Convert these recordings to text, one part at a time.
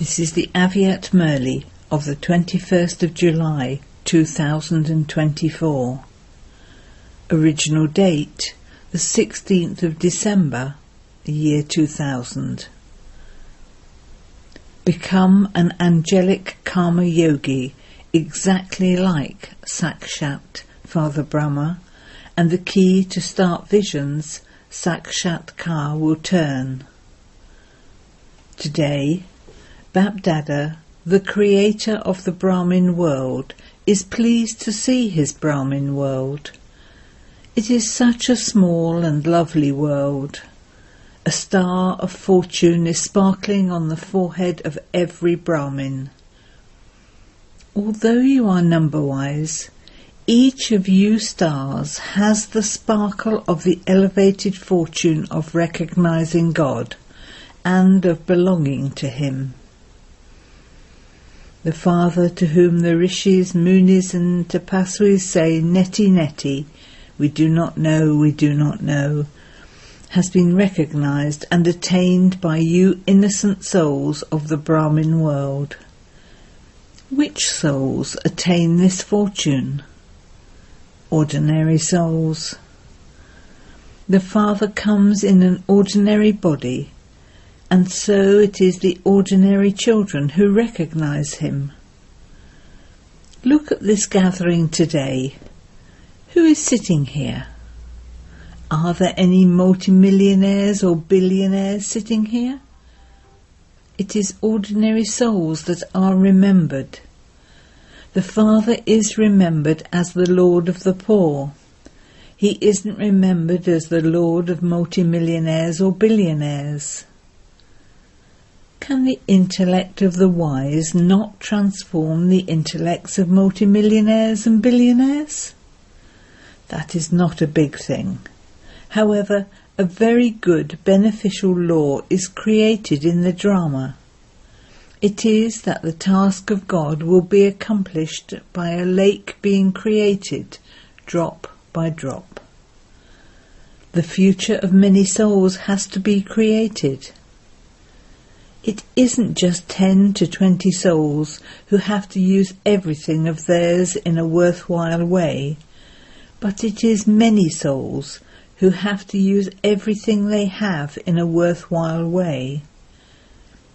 This is the Aviat Murli of the 21st of July 2024. Original date the 16th of December, the year 2000. Become an angelic karma yogi exactly like Sakshat Father Brahma, and the key to start visions, Sakshatkar, will turn. Today, Bapdada, the creator of the Brahmin world, is pleased to see his Brahmin world. It is such a small and lovely world. A star of fortune is sparkling on the forehead of every Brahmin. Although you are number-wise, each of you stars has the sparkle of the elevated fortune of recognizing God and of belonging to Him. The Father to whom the Rishis, Munis and Tapasvis say, Neti Neti, we do not know, has been recognized and attained by you innocent souls of the Brahmin world. Which souls attain this fortune? Ordinary souls. The Father comes in an ordinary body, and so it is the ordinary children who recognize him. Look at this gathering today. Who is sitting here? Are there any multimillionaires or billionaires sitting here? It is ordinary souls that are remembered. The Father is remembered as the Lord of the poor. He isn't remembered as the Lord of multimillionaires or billionaires. Can the intellect of the wise not transform the intellects of multimillionaires and billionaires? That is not a big thing. However, a very good beneficial law is created in the drama. It is that the task of God will be accomplished by a lake being created, drop by drop. The future of many souls has to be created. It isn't just 10 to 20 souls who have to use everything of theirs in a worthwhile way, but it is many souls who have to use everything they have in a worthwhile way.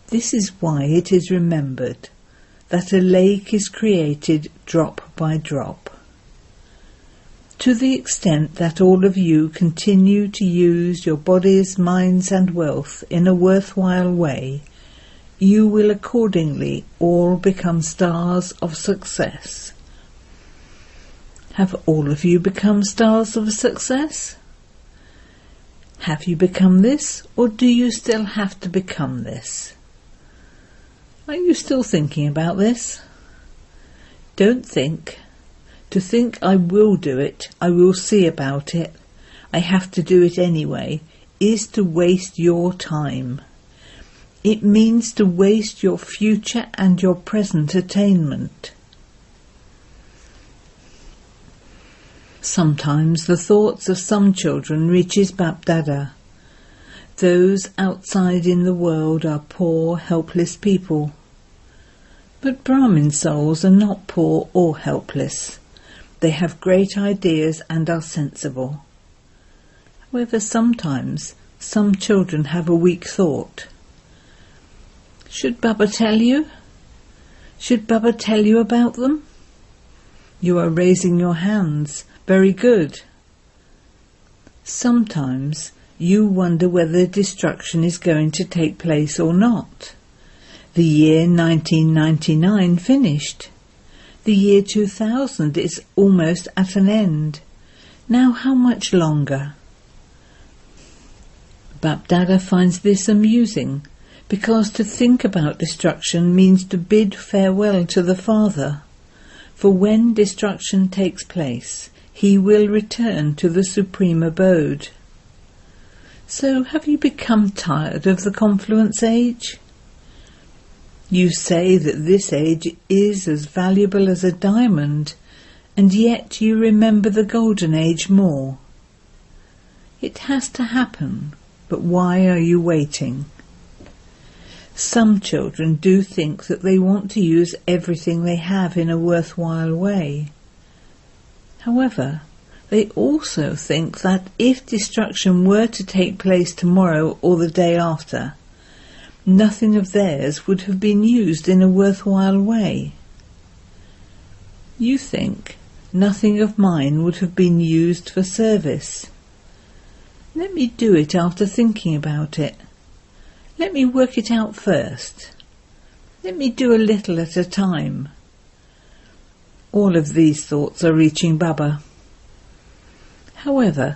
This is why it is remembered that a lake is created drop by drop. To the extent that all of you continue to use your bodies, minds and wealth in a worthwhile way, you will accordingly all become stars of success. Have all of you become stars of success? Have you become this, or do you still have to become this? Are you still thinking about this? Don't think. To think I will do it, I will see about it, I have to do it anyway, is to waste your time. It means to waste your future and your present attainment. Sometimes the thoughts of some children reaches Bapdada. Those outside in the world are poor, helpless people. But Brahmin souls are not poor or helpless. They have great ideas and are sensible. However, sometimes some children have a weak thought. Should Baba tell you? Should Baba tell you about them? You are raising your hands. Very good. Sometimes you wonder whether destruction is going to take place or not. The year 1999 finished. The year 2000 is almost at an end. Now how much longer? Bapdada finds this amusing, because to think about destruction means to bid farewell to the Father. For when destruction takes place, He will return to the supreme abode. So have you become tired of the confluence age? You say that this age is as valuable as a diamond, and yet you remember the golden age more. It has to happen, but why are you waiting? Some children do think that they want to use everything they have in a worthwhile way. However, they also think that if destruction were to take place tomorrow or the day after, nothing of theirs would have been used in a worthwhile way. You think nothing of mine would have been used for service. Let me do it after thinking about it. Let me work it out first. Let me do a little at a time. All of these thoughts are reaching Baba. However,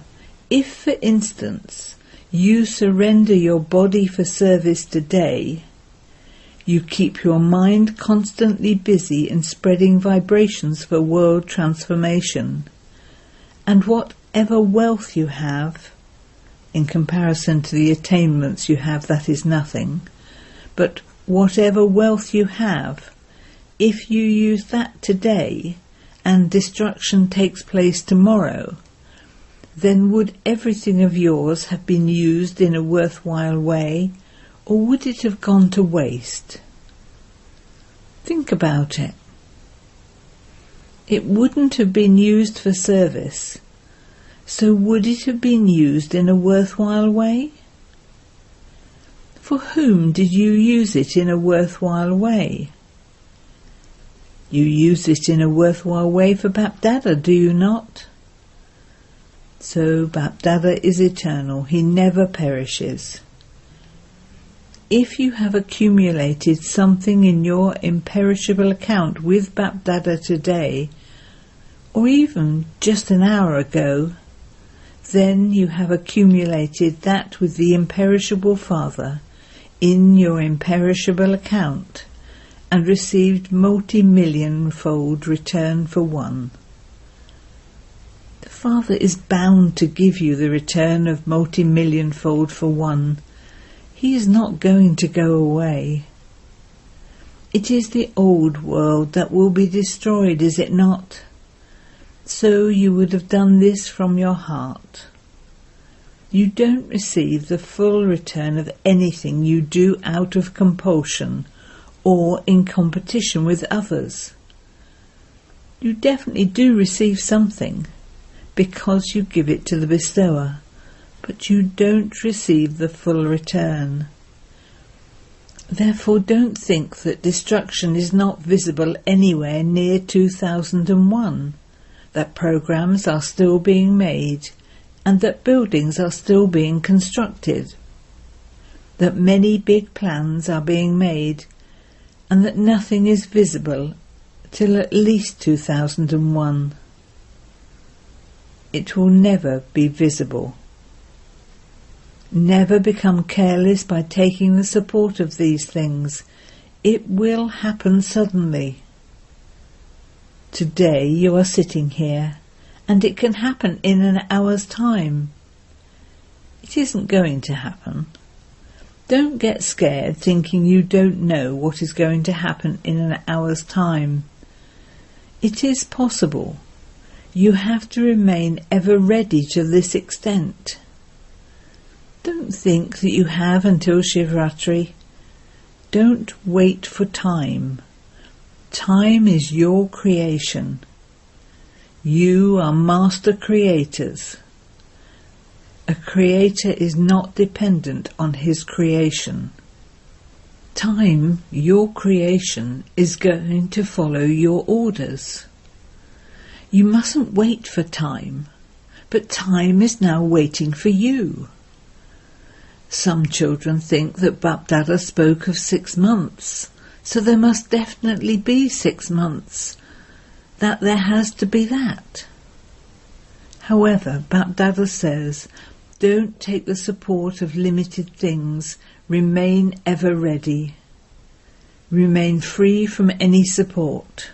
if, for instance, you surrender your body for service today, you keep your mind constantly busy in spreading vibrations for world transformation, and whatever wealth you have, in comparison to the attainments you have, that is nothing, but whatever wealth you have, if you use that today and destruction takes place tomorrow, then would everything of yours have been used in a worthwhile way, or would it have gone to waste? Think about it. It wouldn't have been used for service, so would it have been used in a worthwhile way? For whom did you use it in a worthwhile way? You use it in a worthwhile way for Bapdada, do you not? So Bapdada is eternal, he never perishes. If you have accumulated something in your imperishable account with Bapdada today, or even just an hour ago, then you have accumulated that with the imperishable Father in your imperishable account, and received multi-million-fold return for one. The Father is bound to give you the return of multi-million-fold for one. He is not going to go away. It is the old world that will be destroyed, is it not? So you would have done this from your heart. You don't receive the full return of anything you do out of compulsion or in competition with others. You definitely do receive something because you give it to the bestower, but you don't receive the full return. Therefore don't think that destruction is not visible anywhere near 2001, that programs are still being made, and that buildings are still being constructed, that many big plans are being made, and that nothing is visible till at least 2001. It will never be visible. Never become careless by taking the support of these things. It will happen suddenly. Today you are sitting here, and it can happen in an hour's time. It isn't going to happen. Don't get scared thinking you don't know what is going to happen in an hour's time. It is possible. You have to remain ever ready to this extent. Don't think that you have until Shivratri. Don't wait for time. Time is your creation. You are master creators. A creator is not dependent on his creation. Time, your creation, is going to follow your orders. You mustn't wait for time, but time is now waiting for you. Some children think that Bapdada spoke of 6 months, so there must definitely be 6 months, that there has to be that. However, Bapdada says, don't take the support of limited things, remain ever ready. Remain free from any support.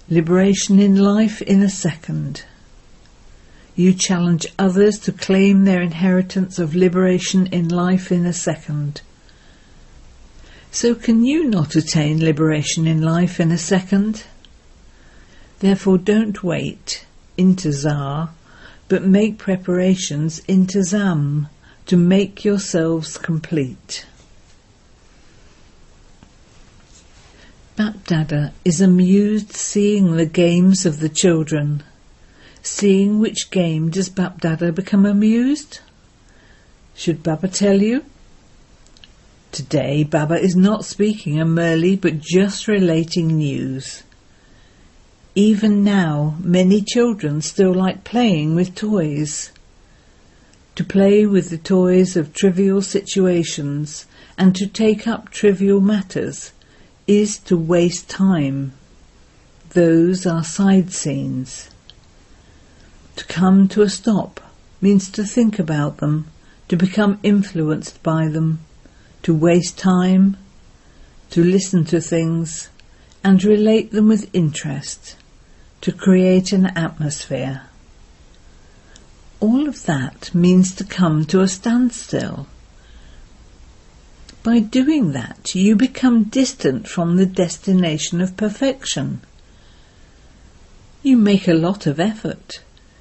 Liberation in life in a second. You challenge others to claim their inheritance of liberation in life in a second. So can you not attain liberation in life in a second? Therefore don't wait, intizar, but make preparations, intizam, to make yourselves complete. Bapdada is amused seeing the games of the children. Seeing which game does Bapdada become amused? Should Baba tell you? Today Baba is not speaking a Murli but just relating news. Even now many children still like playing with toys. To play with the toys of trivial situations and to take up trivial matters is to waste time. Those are side scenes. To come to a stop means to think about them, to become influenced by them, to waste time, to listen to things and relate them with interest, to create an atmosphere. All of that means to come to a standstill. By doing that, you become distant from the destination of perfection. You make a lot of effort.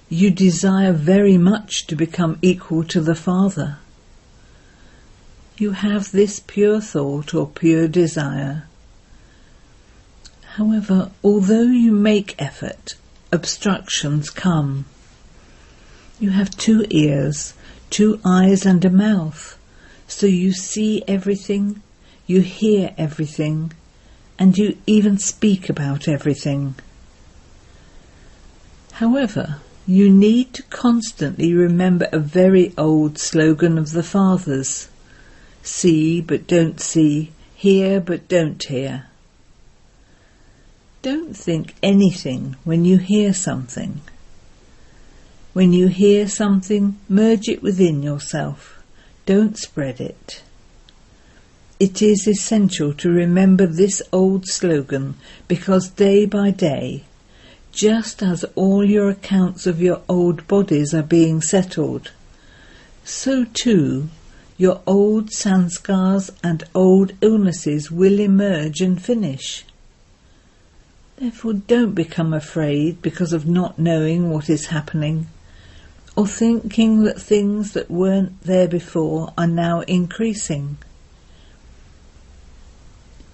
You desire very much to become equal to the Father. You have this pure thought or pure desire. However, although you make effort, obstructions come. You have 2 ears, 2 eyes and a mouth, so you see everything, you hear everything, and you even speak about everything. However, you need to constantly remember a very old slogan of the Fathers: see but don't see, hear but don't hear. Don't think anything when you hear something. When you hear something, merge it within yourself. Don't spread it. It is essential to remember this old slogan because day by day, just as all your accounts of your old bodies are being settled, so too your old sanskars and old illnesses will emerge and finish. Therefore don't become afraid because of not knowing what is happening, or thinking that things that weren't there before are now increasing.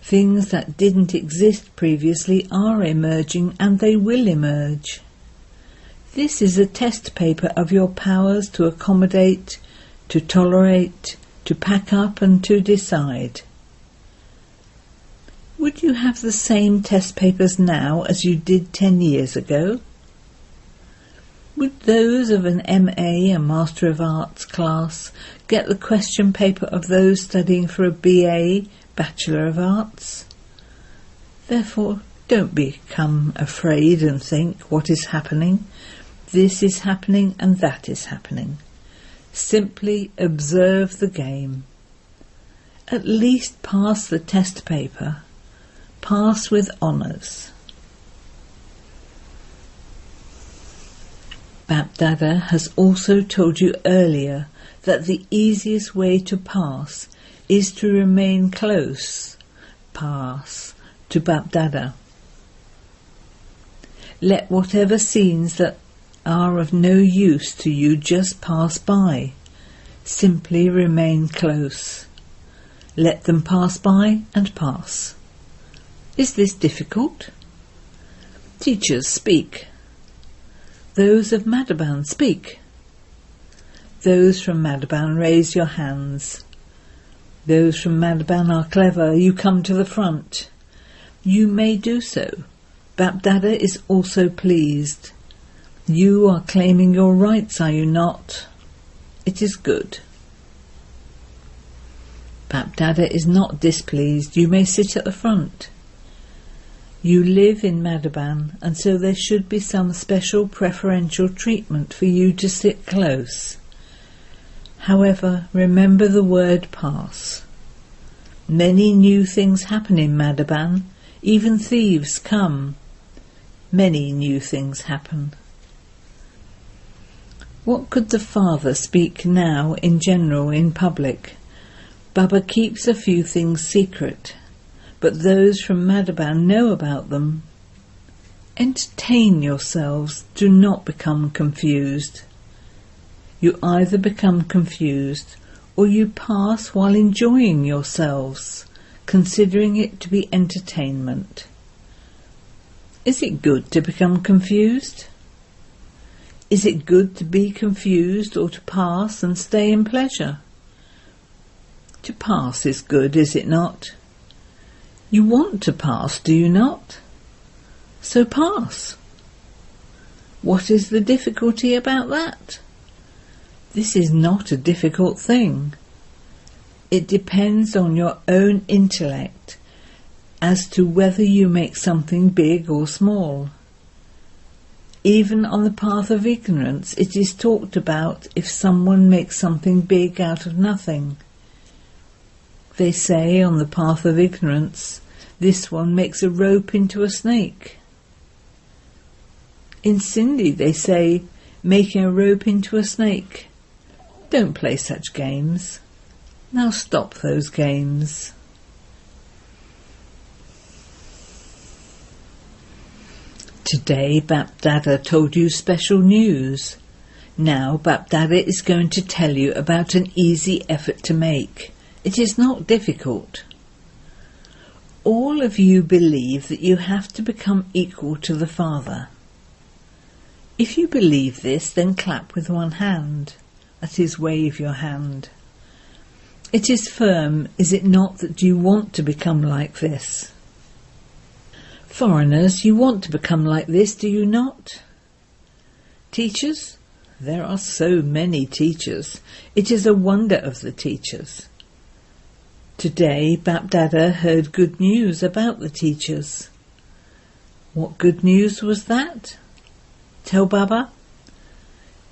Things that didn't exist previously are emerging and they will emerge. This is a test paper of your powers to accommodate, to tolerate, to pack up and to decide. Would you have the same test papers now as you did 10 years ago? Would those of an MA, a Master of Arts class, get the question paper of those studying for a BA, Bachelor of Arts? Therefore, don't become afraid and think, what is happening? This is happening and that is happening. Simply observe the game. At least pass the test paper. Pass with honours. Bapdada has also told you earlier that the easiest way to pass is to remain close, pass, to Bapdada. Let whatever scenes that are of no use to you just pass by. Simply remain close. Let them pass by and pass. Is this difficult? Teachers, speak. Those of Madhaban, speak. Those from Madhaban, raise your hands. Those from Madhaban are clever. You come to the front. You may do so. Bapdada is also pleased. You are claiming your rights, are you not? It is good. Bapdada is not displeased. You may sit at the front. You live in Madhaban, and so there should be some special preferential treatment for you to sit close. However, remember the word pass. Many new things happen in Madhaban. Even thieves come. Many new things happen. What could the Father speak now in general in public? Baba keeps a few things secret, but those from Madhaban know about them. Entertain yourselves, do not become confused. You either become confused or you pass while enjoying yourselves, considering it to be entertainment. Is it good to become confused? Is it good to be confused or to pass and stay in pleasure? To pass is good, is it not? You want to pass, do you not? So pass. What is the difficulty about that? This is not a difficult thing. It depends on your own intellect as to whether you make something big or small. Even on the path of ignorance, it is talked about if someone makes something big out of nothing. They say on the path of ignorance, this one makes a rope into a snake. In Sindhi they say, making a rope into a snake. Don't play such games. Now stop those games. Today Bapdada told you special news. Now Bapdada is going to tell you about an easy effort to make. It is not difficult. All of you believe that you have to become equal to the Father. If you believe this, then clap with one hand. That is, wave your hand. It is firm, is it not, that you want to become like this? Foreigners, you want to become like this, do you not? Teachers? There are so many teachers. It is a wonder of the teachers. Today, Bapdada heard good news about the teachers. What good news was that? Tell Baba.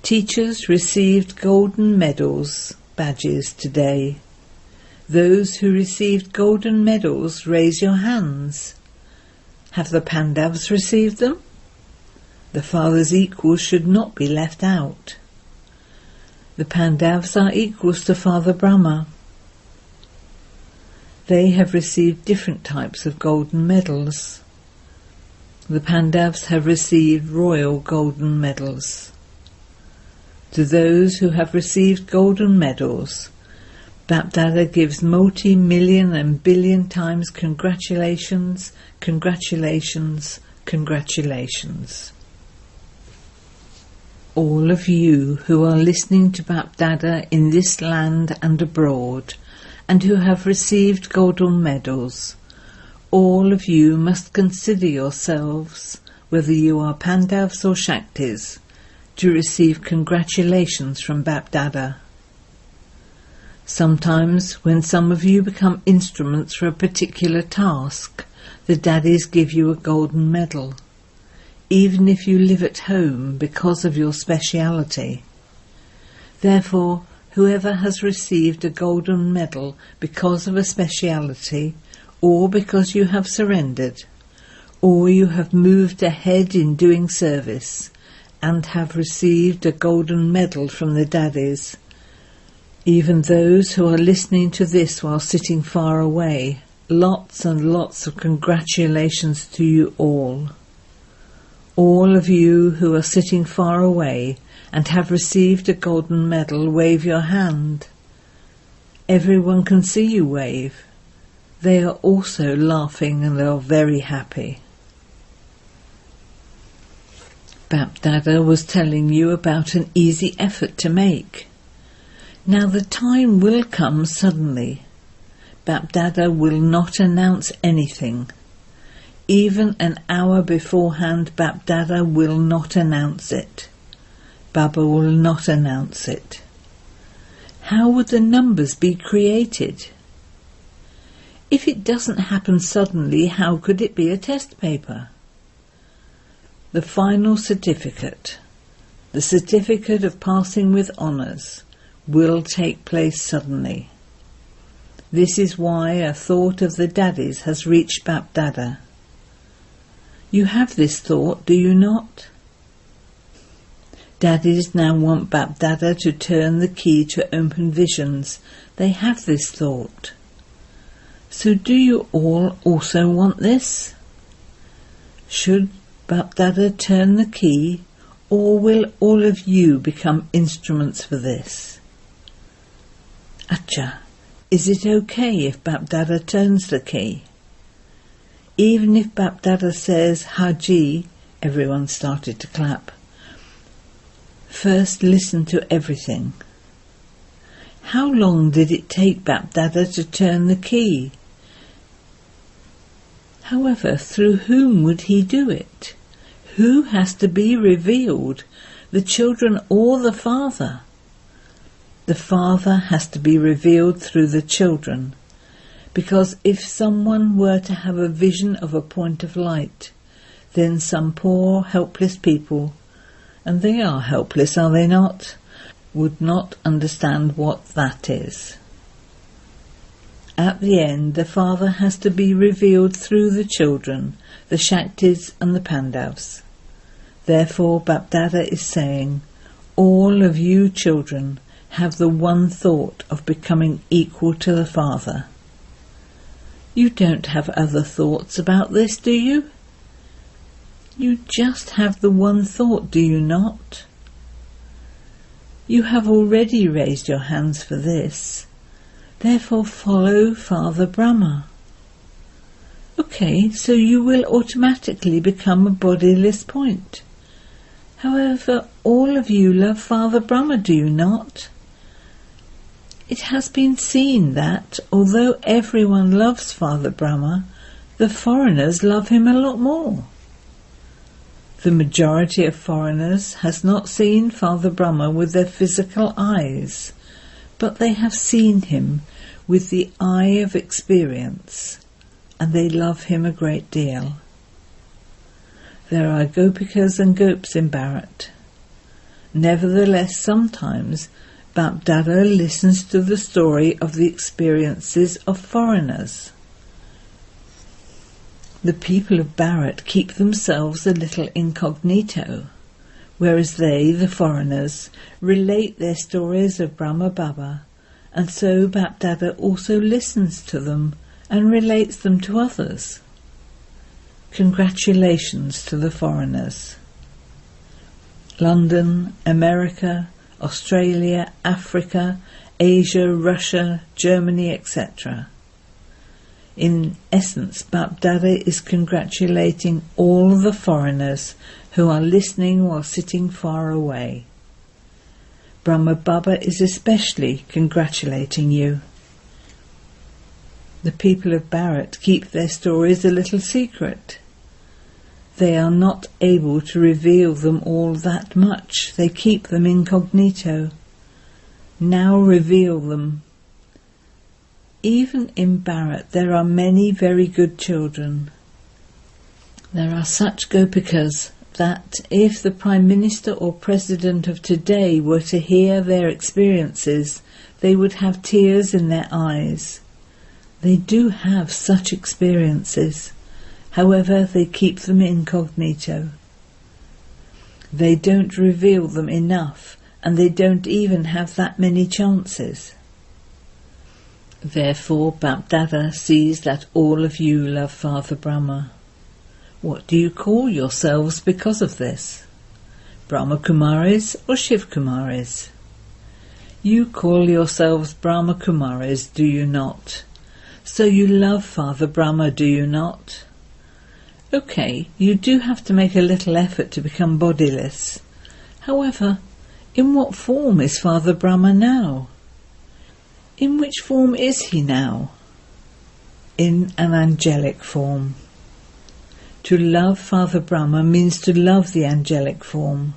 Teachers received golden medals, badges today. Those who received golden medals, raise your hands. Have the Pandavas received them? The Father's equals should not be left out. The Pandavas are equals to Father Brahma. They have received different types of golden medals. The Pandavas have received royal golden medals. To those who have received golden medals, Bapdada gives multi-million and billion times congratulations, congratulations, congratulations. All of you who are listening to Bapdada in this land and abroad, and who have received golden medals, all of you must consider yourselves, whether you are Pandavas or Shaktis, to receive congratulations from Bapdada. Sometimes, when some of you become instruments for a particular task, the daddies give you a golden medal, even if you live at home because of your speciality. Therefore, whoever has received a golden medal because of a speciality, or because you have surrendered, or you have moved ahead in doing service, and have received a golden medal from the daddies, even those who are listening to this while sitting far away, lots and lots of congratulations to you all. All of you who are sitting far away and have received a golden medal, wave your hand. Everyone can see you wave. They are also laughing and they are very happy. Bapdada was telling you about an easy effort to make. Now the time will come suddenly. Bapdada will not announce anything. Even an hour beforehand, Bapdada will not announce it. Baba will not announce it. How would the numbers be created? If it doesn't happen suddenly, how could it be a test paper? The final certificate, the certificate of passing with honours, will take place suddenly. This is why a thought of the daddies has reached Bapdada. You have this thought, do you not? Daddies now want Bapdada to turn the key to open visions. They have this thought. So do you all also want this? Should Bapdada turn the key, or will all of you become instruments for this? Acha, is it okay if Bapdada turns the key? Even if Bapdada says Haji, everyone started to clap. First listen to everything. How long did it take Bapdada to turn the key? However, through whom would he do it? Who has to be revealed, the children or the father? The father has to be revealed through the children, because if someone were to have a vision of a point of light, then some poor, helpless people, and they are helpless, are they not, would not understand what that is. At the end, the Father has to be revealed through the children, the Shaktis and the Pandavas. Therefore, Bapdada is saying, all of you children have the one thought of becoming equal to the Father. You don't have other thoughts about this, do you? You just have the one thought, do you not? You have already raised your hands for this. Therefore follow Father Brahma. Okay, so you will automatically become a bodiless point. However, all of you love Father Brahma, do you not? It has been seen that, although everyone loves Father Brahma, the foreigners love him a lot more. The majority of foreigners has not seen Father Brahma with their physical eyes, but they have seen him with the eye of experience, and they love him a great deal. There are gopikas and gopis in Bharat. Nevertheless, sometimes Bapdada listens to the story of the experiences of foreigners. The people of Bharat keep themselves a little incognito, whereas they, the foreigners, relate their stories of Brahma Baba, and so Bapdada also listens to them and relates them to others. Congratulations to the foreigners. London, America, Australia, Africa, Asia, Russia, Germany, etc. In essence, Bapdada is congratulating all the foreigners who are listening while sitting far away. Brahma Baba is especially congratulating you. The people of Bharat keep their stories a little secret. They are not able to reveal them all that much. They keep them incognito. Now reveal them. Even in Bharat there are many very good children. There are such gopikas that if the Prime Minister or President of today were to hear their experiences, they would have tears in their eyes. They do have such experiences. However, they keep them incognito. They don't reveal them enough, and they don't even have that many chances. Therefore, Bapdada sees that all of you love Father Brahma. What do you call yourselves because of this? Brahma Kumaris or Shiv Kumaris? You call yourselves Brahma Kumaris, do you not? So you love Father Brahma, do you not? Okay, you do have to make a little effort to become bodiless. However, in what form is Father Brahma now? In which form is he now? In an angelic form. To love Father Brahma means to love the angelic form.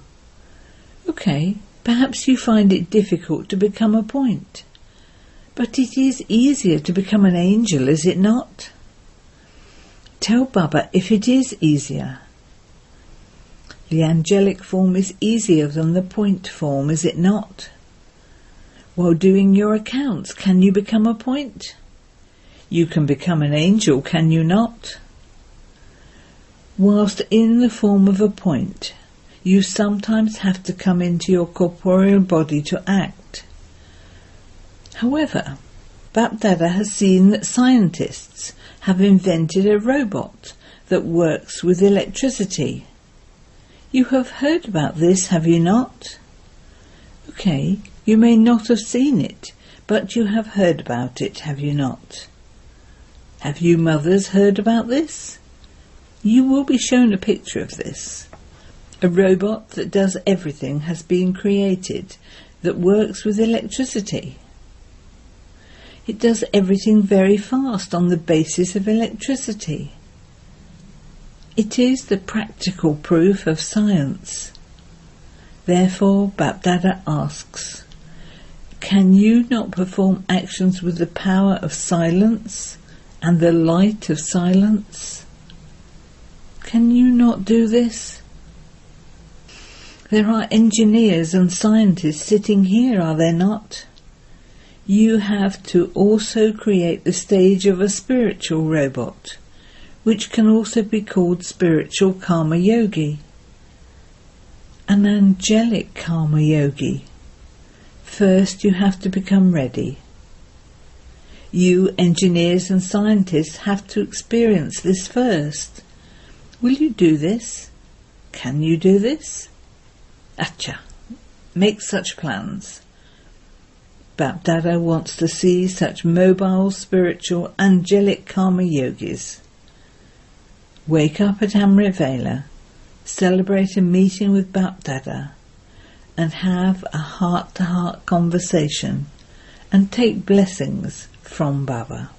Okay, perhaps you find it difficult to become a point. But it is easier to become an angel, is it not? Tell Baba if it is easier. The angelic form is easier than the point form, is it not? While doing your accounts, can you become a point? You can become an angel, can you not? Whilst in the form of a point, you sometimes have to come into your corporeal body to act. However, Bapdada has seen that scientists have invented a robot that works with electricity. You have heard about this, have you not? Okay, you may not have seen it, but you have heard about it, have you not? Have you mothers heard about this? You will be shown a picture of this. A robot that does everything has been created that works with electricity. It does everything very fast on the basis of electricity. It is the practical proof of science. Therefore, Bapdada asks, can you not perform actions with the power of silence and the light of silence? Can you not do this? There are engineers and scientists sitting here, are there not? You have to also create the stage of a spiritual robot, which can also be called spiritual karma yogi, an angelic karma yogi. First you have to become ready. You engineers and scientists have to experience this first. Will you do this? Can you do this? Acha, make such plans. Bapdada wants to see such mobile, spiritual, angelic karma yogis. Wake up at Amrit Vela, celebrate a meeting with Bapdada, and have a heart-to-heart conversation and take blessings from Baba.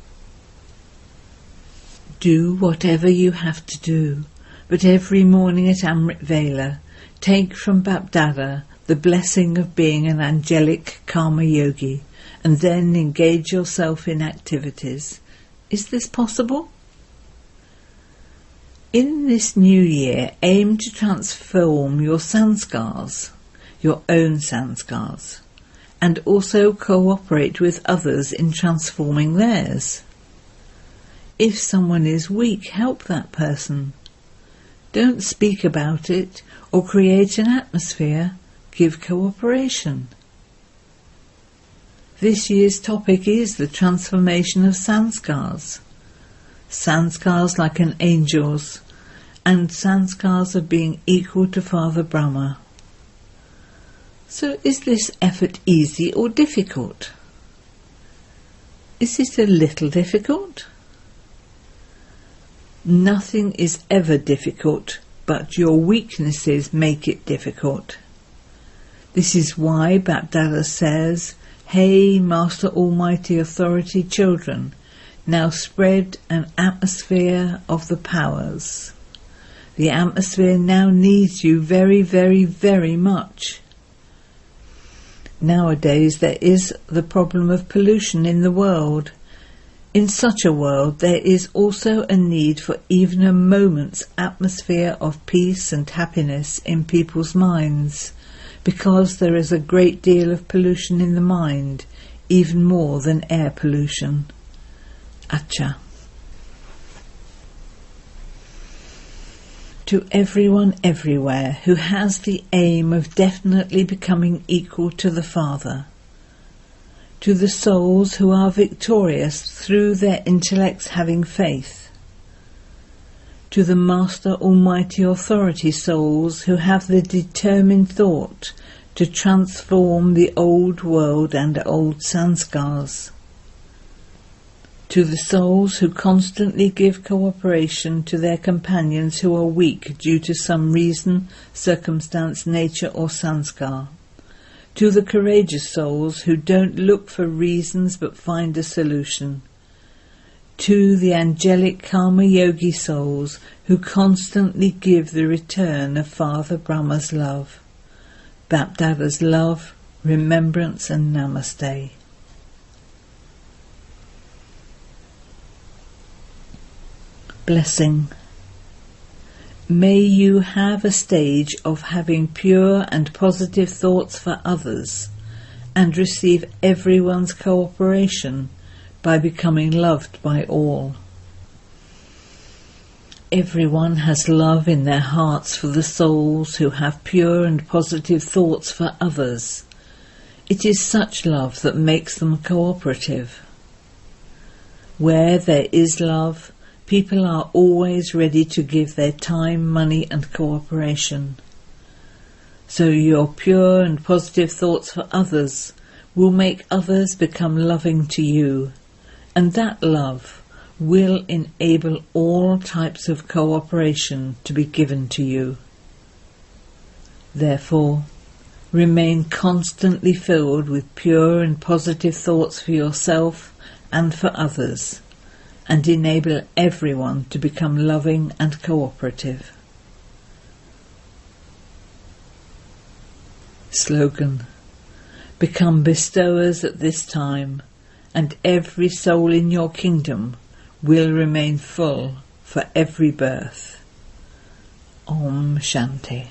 Do whatever you have to do, but every morning at Amrit Vela, take from Bapdada the blessing of being an angelic karma yogi, and then engage yourself in activities. Is this possible? In this new year, aim to transform your sanskars, your own sanskars, and also cooperate with others in transforming theirs. If someone is weak, help that person. Don't speak about it or create an atmosphere. Give cooperation. This year's topic is the transformation of sanskars. Sanskars like an angel's, and sanskars of being equal to Father Brahma. So is this effort easy or difficult? Is it a little difficult? Nothing is ever difficult, but your weaknesses make it difficult. This is why Bapdada says, "Hey, Master Almighty Authority children, now spread an atmosphere of the powers. The atmosphere now needs you very, very, very much." Nowadays there is the problem of pollution in the world. In such a world there is also a need for even a moment's atmosphere of peace and happiness in people's minds, because there is a great deal of pollution in the mind, even more than air pollution. Acha. To everyone everywhere who has the aim of definitely becoming equal to the Father, to the souls who are victorious through their intellects having faith, to the Master Almighty Authority souls who have the determined thought to transform the old world and old sanskars, to the souls who constantly give cooperation to their companions who are weak due to some reason, circumstance, nature or sanskar, to the courageous souls who don't look for reasons but find a solution, to the angelic karma yogi souls who constantly give the return of Father Brahma's love, Bapdada's love, remembrance and namaste. Blessing. May you have a stage of having pure and positive thoughts for others and receive everyone's cooperation by becoming loved by all. Everyone has love in their hearts for the souls who have pure and positive thoughts for others. It is such love that makes them cooperative. Where there is love, people are always ready to give their time, money and cooperation. So your pure and positive thoughts for others will make others become loving to you, and that love will enable all types of cooperation to be given to you. Therefore, remain constantly filled with pure and positive thoughts for yourself and for others, and enable everyone to become loving and cooperative. Slogan: become bestowers at this time, and every soul in your kingdom will remain full for every birth. Om Shanti.